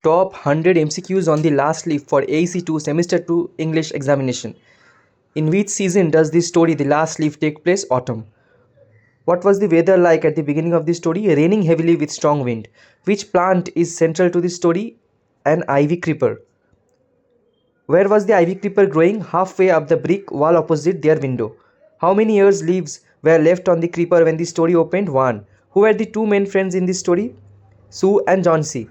Top 100 MCQs on the last leaf for AEC2 Semester 2 English examination. In which season does the story The Last Leaf take place? Autumn. What was the weather like at the beginning of the story? Raining heavily with strong wind. Which plant is central to the story? An ivy creeper. Where was the ivy creeper growing? Halfway up the brick wall opposite their window. How many years leaves were left on the creeper when the story opened? 1. Who were the two main friends in this story? Sue and John C.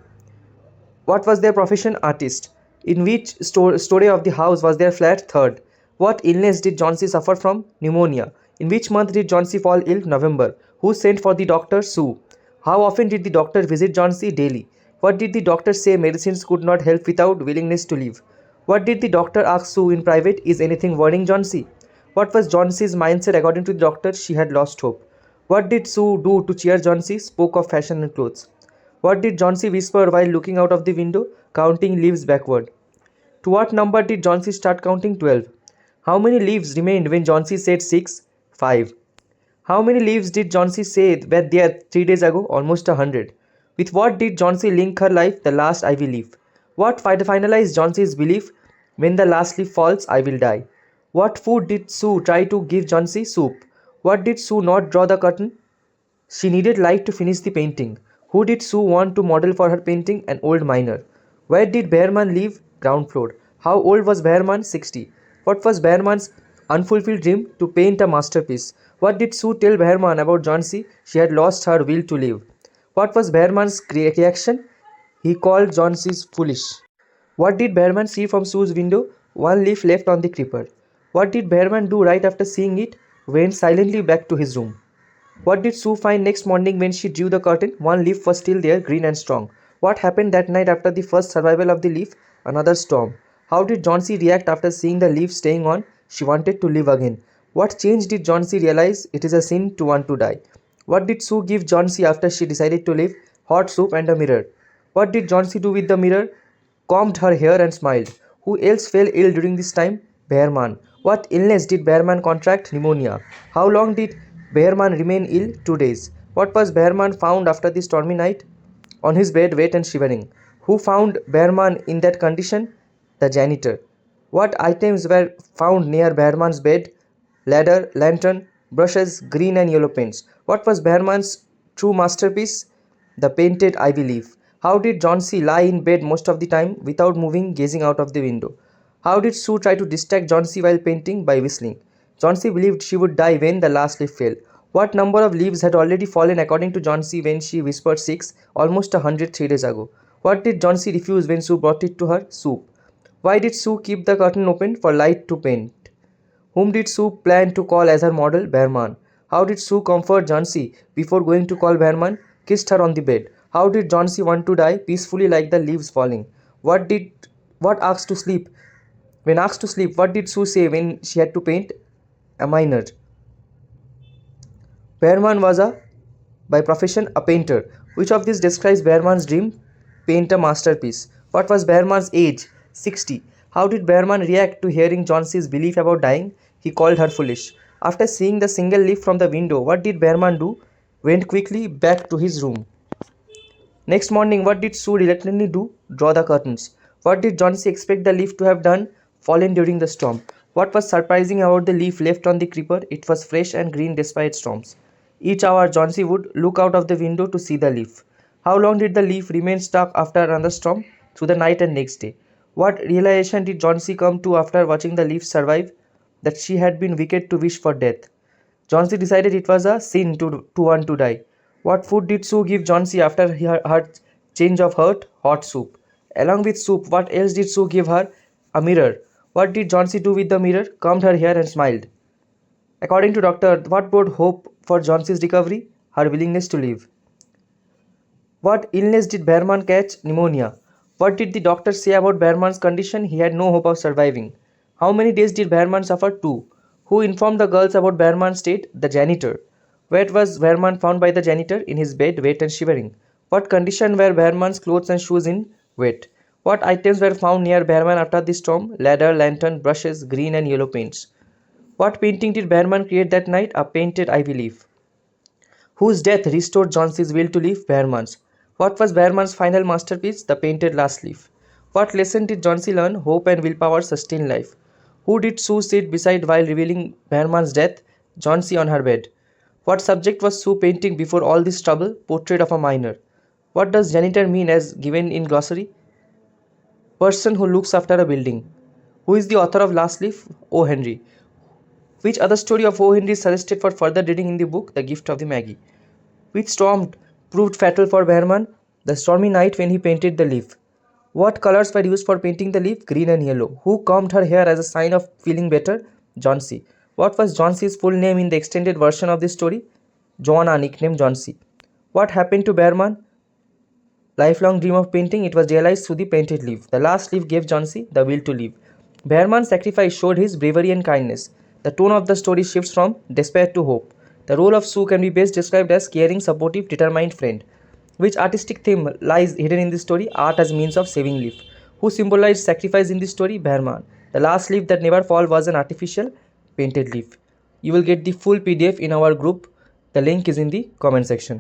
What was their profession? Artist. In which story of the house was their flat? Third. What illness did John C. suffer from? Pneumonia. In which month did John C. fall ill? November. Who sent for the doctor? Sue. How often did the doctor visit John C. Daily? What did the doctor say medicines could not help without willingness to live? What did the doctor ask Sue in private? Is anything worrying John C.? What was John C.'s mindset according to the doctor? She had lost hope. What did Sue do to cheer John C.? Spoke of fashion and clothes. What did John C. whisper while looking out of the window? Counting leaves backward. To what number did John C. start counting? 12. How many leaves remained when John C. said 6? 5. How many leaves did John C. say were there 3 days ago? Almost 100. With what did John C. link her life? The last ivy leaf. What finalized John C.'s belief? When the last leaf falls, I will die. What food did Sue try to give John C.? Soup. What did Sue not draw the curtain? She needed light to finish the painting. Who did Sue want to model for her painting? An old miner. Where did Behrman live? Ground floor. How old was Behrman? 60. What was Behrman's unfulfilled dream? To paint a masterpiece. What did Sue tell Behrman about John C.? She had lost her will to live. What was Behrman's reaction? He called John C. foolish. What did Behrman see from Sue's window? One leaf left on the creeper. What did Behrman do right after seeing it? Went silently back to his room. What did Sue find next morning when she drew the curtain? One leaf was still there, green and strong. What happened that night after the first survival of the leaf? Another storm. How did John C. react after seeing the leaf staying on? She wanted to live again. What change did John C. realize? It is a sin to want to die. What did Sue give John C. after she decided to live? Hot soup and a mirror. What did John C. do with the mirror? Combed her hair and smiled. Who else fell ill during this time? Behrman. What illness did Behrman contract? Pneumonia. How long did Behrman remain ill? 2 days. What was Behrman found after the stormy night? On his bed, wet and shivering. Who found Behrman in that condition? The janitor. What items were found near Behrman's bed? Ladder, lantern, brushes, green and yellow paints. What was Behrman's true masterpiece? The painted ivy leaf. How did John C. lie in bed most of the time without moving, gazing out of the window? How did Sue try to distract John C. while painting? By whistling. John C. believed she would die when the last leaf fell. What number of leaves had already fallen according to John C. when she whispered 6? Almost 100 3 days ago. What did John C. refuse when Sue brought it to her? Soup. Why did Sue keep the curtain open? For light to paint. Whom did Sue plan to call as her model? Behrman. How did Sue comfort John C. before going to call Behrman? Kissed her on the bed. How did John C. want to die? Peacefully like the leaves falling. What asked to sleep? When asked to sleep, what did Sue say when she had to paint? A miner. Behrman was by profession a painter. Which of these describes Behrman's dream? Paint a masterpiece. What was Behrman's age? 60. How did Behrman react to hearing John C.'s belief about dying? He called her foolish. After seeing the single leaf from the window, what did Behrman do? Went quickly back to his room. Next morning, what did Sue reluctantly do? Draw the curtains. What did John C. expect the leaf to have done? Fallen during the storm. What was surprising about the leaf left on the creeper? It was fresh and green despite storms. Each hour, John C. would look out of the window to see the leaf. How long did the leaf remain stuck after another storm? Through the night and next day. What realization did John C. come to after watching the leaf survive? That she had been wicked to wish for death. John C. decided it was a sin to want to die. What food did Sue give John C. after her change of heart? Hot soup. Along with soup, what else did Sue give her? A mirror. What did John C. do with the mirror? Combed her hair and smiled. According to doctor, what brought hope for John C.'s recovery? Her willingness to live. What illness did Behrman catch? Pneumonia. What did the doctor say about Behrman's condition? He had no hope of surviving. How many days did Behrman suffer? 2. Who informed the girls about Behrman's state? The janitor. Where was Behrman found by the janitor? In his bed, wet and shivering. What condition were Behrman's clothes and shoes in? Wet. What items were found near Behrman after the storm? Ladder, lantern, brushes, green and yellow paints. What painting did Behrman create that night? A painted ivy leaf. Whose death restored John C.'s will to live? Behrman's. What was Behrman's final masterpiece? The Painted Last Leaf. What lesson did Johnsy learn? Hope and willpower sustain life. Who did Sue sit beside while revealing Behrman's death? Johnsy on her bed. What subject was Sue painting before all this trouble? Portrait of a miner. What does janitor mean as given in glossary? Person who looks after a building. Who is the author of Last Leaf? O. Henry. Which other story of O. Henry is suggested for further reading in the book The Gift of the Maggie? Which storm proved fatal for Behrman? The stormy night when he painted the leaf. What colors were used for painting the leaf? Green and yellow. Who combed her hair as a sign of feeling better? Johnsy. What was Johnsy's full name in the extended version of this story? Joanna, nicknamed Johnsy. What happened to Behrman? Lifelong dream of painting, it was realized through the painted leaf. The last leaf gave Johnsy the will to live. Behrman's sacrifice showed his bravery and kindness. The tone of the story shifts from despair to hope. The role of Sue can be best described as caring, supportive, determined friend. Which artistic theme lies hidden in this story? Art as means of saving leaf. Who symbolized sacrifice in this story? Behrman. The last leaf that never fall was an artificial painted leaf. You will get the full PDF in our group. The link is in the comment section.